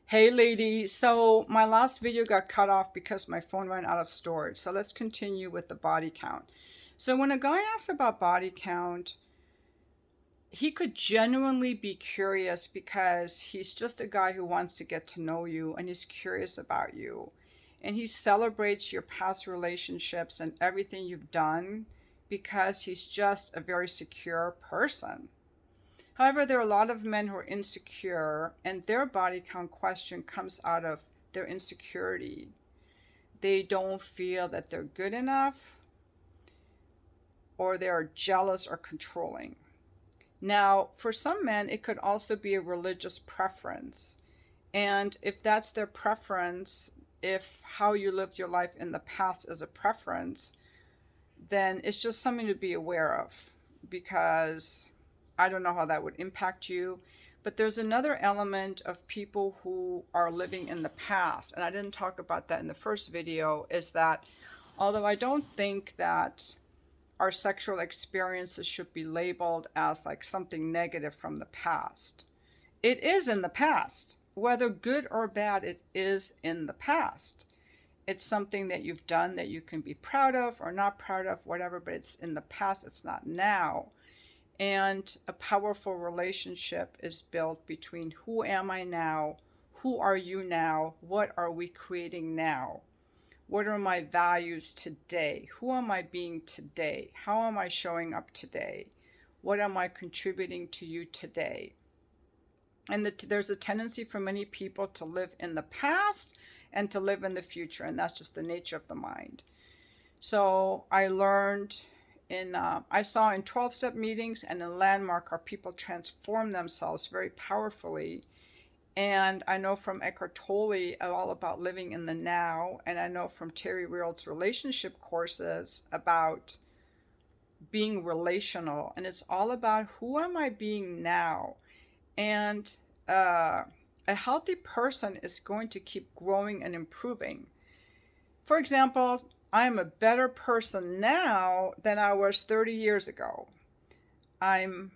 Hey lady, so my last video got cut off because my phone ran out of storage. So let's continue with the body count. So when a guy asks about body count, he could genuinely be curious because he's just a guy who wants to get to know you and he's curious about you. And he celebrates your past relationships and everything you've done because he's just a very secure person. However, there are a lot of men who are insecure, and their body count question comes out of their insecurity. They don't feel that they're good enough, or they're jealous or controlling. Now, for some men, it could also be a religious preference. And if that's their preference, if how you lived your life in the past is a preference, then it's just something to be aware of because I don't know how that would impact you. But there's another element of people who are living in the past, and I didn't talk about that in the first video, is that although I don't think that our sexual experiences should be labeled as like something negative from the past, it is in the past. Whether good or bad, it is in the past. It's something that you've done that you can be proud of or not proud of, whatever, but it's in the past, it's not now. And a powerful relationship is built between who am I now, who are you now, what are we creating now, what are my values today, who am I being today, how am I showing up today, what am I contributing to you today. And there's a tendency for many people to live in the past and to live in the future, and that's just the nature of the mind. So I learned I saw in 12-step meetings and in Landmark how people transform themselves very powerfully. And I know from Eckhart Tolle all about living in the now, and I know from Terry Real's relationship courses about being relational, and it's all about who am I being now. And a healthy person is going to keep growing and improving. For example, I'm a better person now than I was 30 years ago. I'm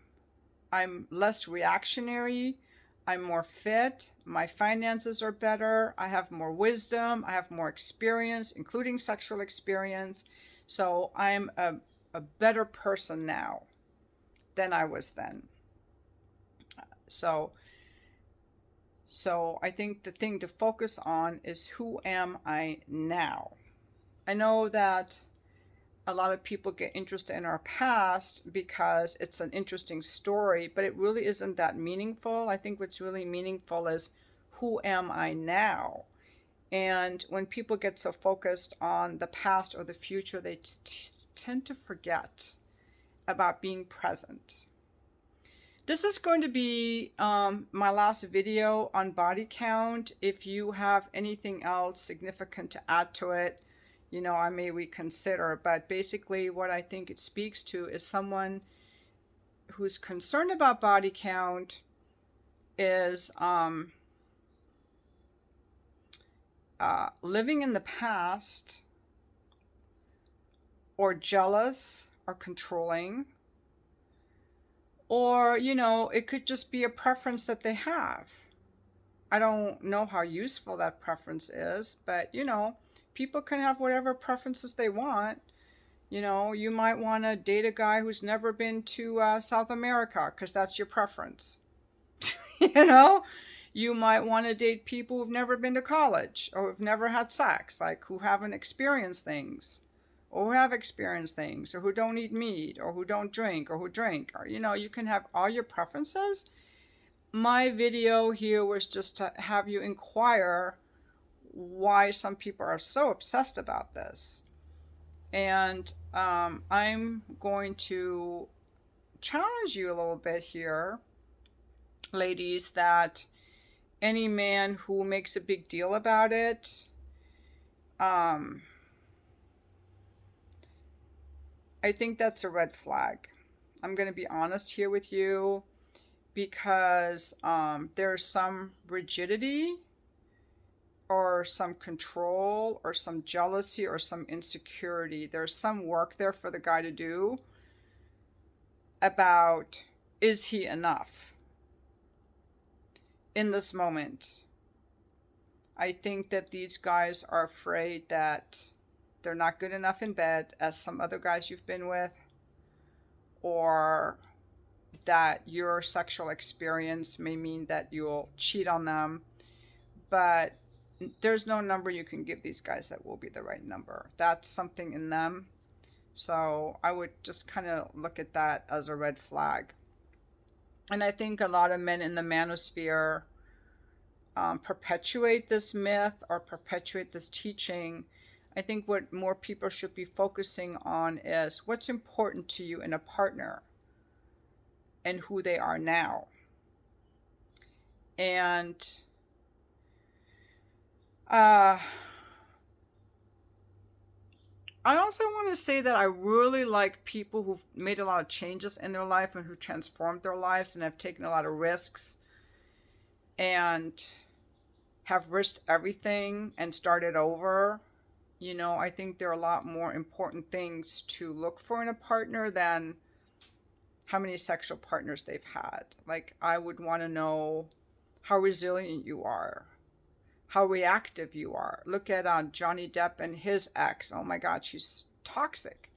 less reactionary. I'm more fit. My finances are better. I have more wisdom. I have more experience, including sexual experience. So I'm a better person now than I was then. So I think the thing to focus on is who am I now? I know that a lot of people get interested in our past because it's an interesting story, but it really isn't that meaningful. I think what's really meaningful is who am I now? And when people get so focused on the past or the future, they tend to forget about being present. This is going to be my last video on body count. If you have anything else significant to add to it, I may reconsider. But basically what I think it speaks to is someone who's concerned about body count is living in the past, or jealous or controlling, or it could just be a preference that they have. I don't know how useful that preference is, but people can have whatever preferences they want. You might want to date a guy who's never been to South America because that's your preference. You might want to date people who've never been to college or who've never had sex, like who haven't experienced things, or who have experienced things, or who don't eat meat, or who don't drink, or who drink, or you can have all your preferences. My video here was just to have you inquire why some people are so obsessed about this. And I'm going to challenge you a little bit here, ladies, that any man who makes a big deal about it, I think that's a red flag. I'm going to be honest here with you because there's some rigidity or some control or some jealousy or some insecurity. There's some work there for the guy to do about, is he enough in this moment? I think that these guys are afraid that they're not good enough in bed as some other guys you've been with, or that your sexual experience may mean that you'll cheat on them. But there's no number you can give these guys that will be the right number. That's something in them. So I would just kind of look at that as a red flag. And I think a lot of men in the manosphere perpetuate this myth or perpetuate this teaching. I think what more people should be focusing on is what's important to you in a partner and who they are now. And I also want to say that I really like people who've made a lot of changes in their life and who transformed their lives and have taken a lot of risks and have risked everything and started over. You know, I think there are a lot more important things to look for in a partner than how many sexual partners they've had. Like, I would want to know how resilient you are, how reactive you are. Look at Johnny Depp and his ex. Oh my God, she's toxic.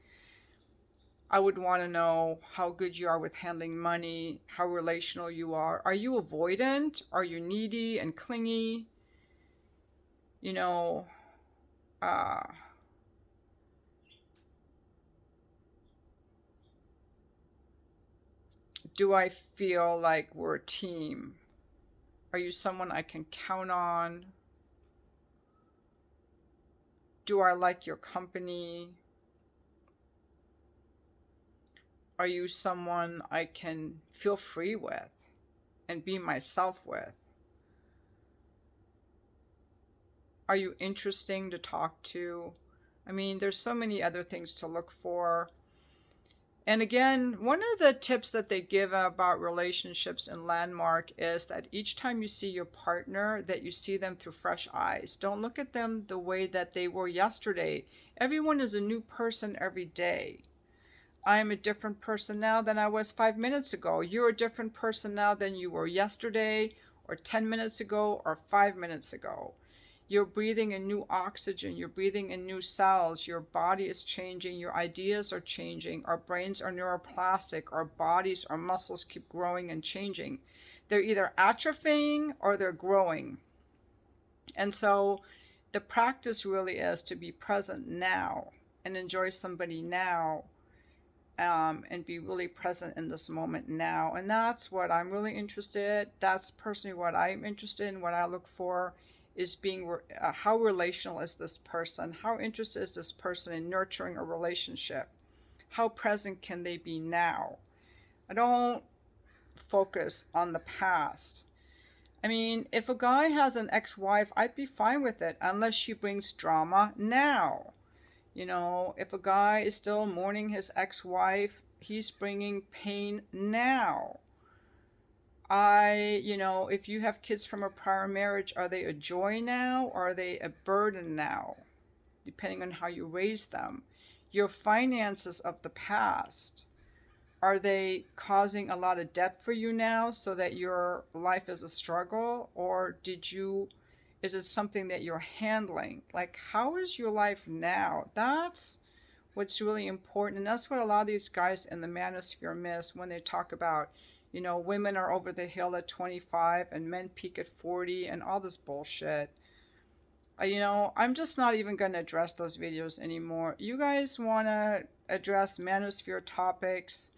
I would want to know how good you are with handling money, how relational you are. Are you avoidant? Are you needy and clingy? You know, uh, do I feel like we're a team? Are you someone I can count on? Do I like your company? Are you someone I can feel free with and be myself with? Are you interesting to talk to? I mean, there's so many other things to look for. And again, one of the tips that they give about relationships in Landmark is that each time you see your partner, that you see them through fresh eyes. Don't look at them the way that they were yesterday. Everyone is a new person every day. I am a different person now than I was 5 minutes ago. You're a different person now than you were yesterday, or 10 minutes ago, or 5 minutes ago. You're breathing in new oxygen. You're breathing in new cells. Your body is changing. Your ideas are changing. Our brains are neuroplastic. Our bodies, our muscles keep growing and changing. They're either atrophying or they're growing. And so the practice really is to be present now and enjoy somebody now, and be really present in this moment now. And that's what I'm really interested. That's personally what I'm interested in. What I look for is being how relational is this person? How interested is this person in nurturing a relationship? How present can they be now? I don't focus on the past. I mean, if a guy has an ex-wife, I'd be fine with it unless she brings drama now. You know, if a guy is still mourning his ex-wife, he's bringing pain now. If you have kids from a prior marriage, are they a joy now or are they a burden now? Depending on how you raise them. Your finances of the past, are they causing a lot of debt for you now so that your life is a struggle? Or is it something that you're handling? Like, how is your life now? That's what's really important. And that's what a lot of these guys in the manosphere miss when they talk about, women are over the hill at 25 and men peak at 40 and all this bullshit. I'm just not even going to address those videos anymore. You guys want to address manosphere topics,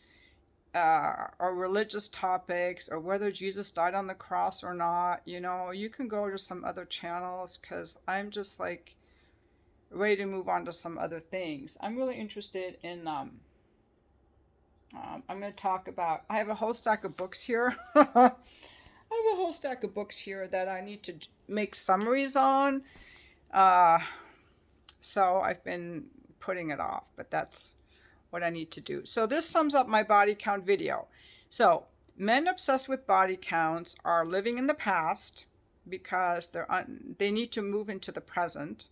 or religious topics, or whether Jesus died on the cross or not, you can go to some other channels, because I'm just like ready to move on to some other things. I'm really interested in I'm going to talk about, I have a whole stack of books here. I have a whole stack of books here that I need to make summaries on. So I've been putting it off, but that's what I need to do. So this sums up my body count video. So men obsessed with body counts are living in the past because they need to move into the present.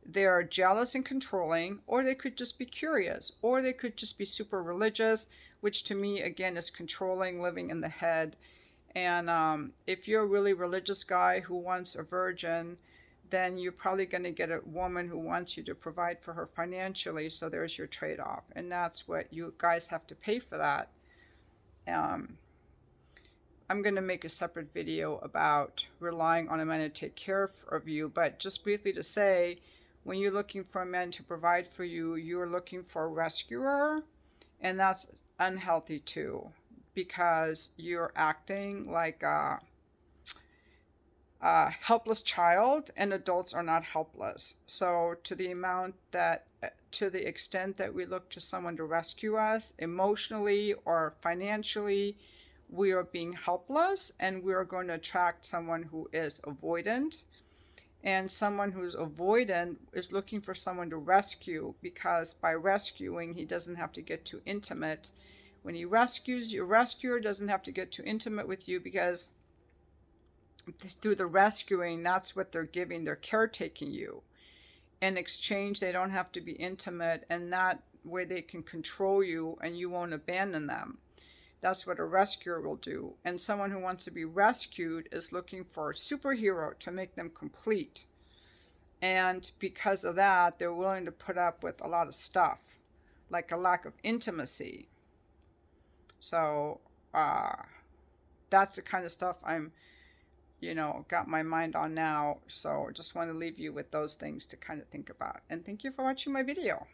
They're jealous and controlling, or they could just be curious, or they could just be super religious, which to me, again, is controlling, living in the head. And if you're a really religious guy who wants a virgin, then you're probably going to get a woman who wants you to provide for her financially. So there's your trade-off. And that's what you guys have to pay for that. Um, I'm going to make a separate video about relying on a man to take care of you. But just briefly to say, when you're looking for a man to provide for you, you're looking for a rescuer. And that's unhealthy too, because you're acting like a helpless child, and adults are not helpless. So to the extent that we look to someone to rescue us emotionally or financially, we are being helpless, and we are going to attract someone who is avoidant. And someone who's avoidant is looking for someone to rescue, because by rescuing, he doesn't have to get too intimate. When he rescues, your rescuer doesn't have to get too intimate with you, because through the rescuing, that's what they're giving. They're caretaking you. In exchange, they don't have to be intimate, and that way they can control you and you won't abandon them. That's what a rescuer will do. And someone who wants to be rescued is looking for a superhero to make them complete. And because of that, they're willing to put up with a lot of stuff, like a lack of intimacy. So that's the kind of stuff I'm got my mind on now. So just want to leave you with those things to kind of think about. And thank you for watching my video.